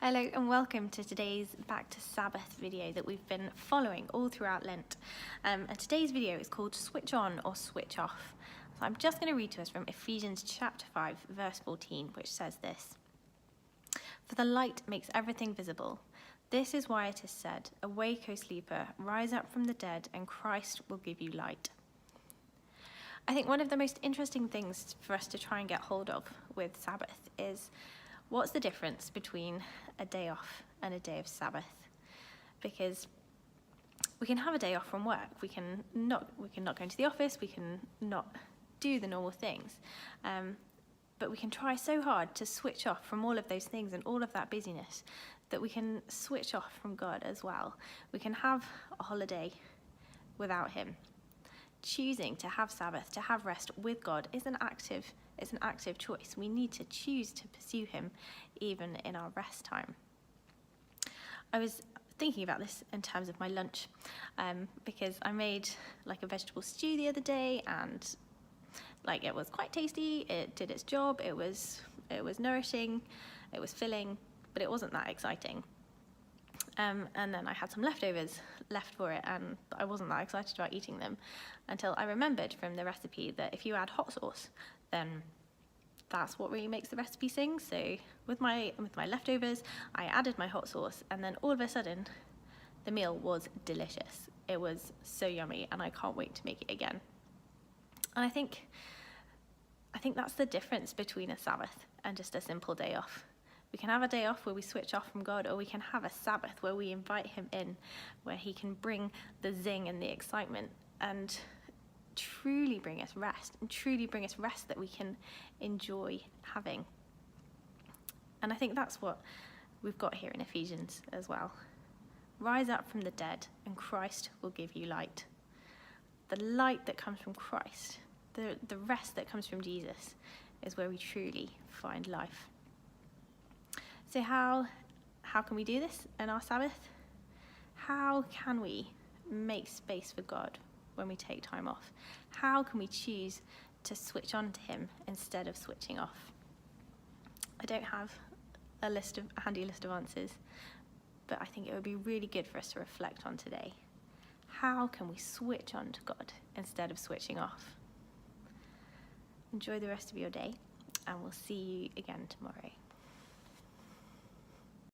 Hello and welcome to today's Back to Sabbath video that we've been following all throughout Lent. And today's video is called Switch On or Switch Off. So I'm just going to read to us from Ephesians chapter 5 verse 14, which says this. For the light makes everything visible. This is why it is said, awake, O sleeper, rise up from the dead and Christ will give you light. I think one of the most interesting things for us to try and get hold of with Sabbath is what's the difference between a day off and a day of Sabbath? Because we can have a day off from work. We can not go into the office. We can not do the normal things. But we can try so hard to switch off from all of those things and all of that busyness that we can switch off from God as well. We can have a holiday without him. Choosing to have Sabbath, to have rest with God is an active choice. We need to choose to pursue him even in our rest time. I was thinking about this in terms of my lunch because I made like a vegetable stew the other day and it was quite tasty. It did its job. It was nourishing. It was filling, but it wasn't that exciting. And then I had some leftovers left for it, and I wasn't that excited about eating them until I remembered from the recipe that if you add hot sauce, then that's what really makes the recipe sing. So with my leftovers, I added my hot sauce, and then all of a sudden, the meal was delicious. It was so yummy, and I can't wait to make it again. And I think that's the difference between a Sabbath and just a simple day off. We can have a day off where we switch off from God, or we can have a Sabbath where we invite him in, where he can bring the zing and the excitement and truly bring us rest, that we can enjoy having. And I think that's what we've got here in Ephesians as well. Rise up from the dead and Christ will give you light. The light that comes from Christ, the rest that comes from Jesus is where we truly find life. So how can we do this in our Sabbath? How can we make space for God when we take time off? How can we choose to switch on to him instead of switching off? I don't have a handy list of answers, but I think it would be really good for us to reflect on today. How can we switch on to God instead of switching off? Enjoy the rest of your day, and we'll see you again tomorrow.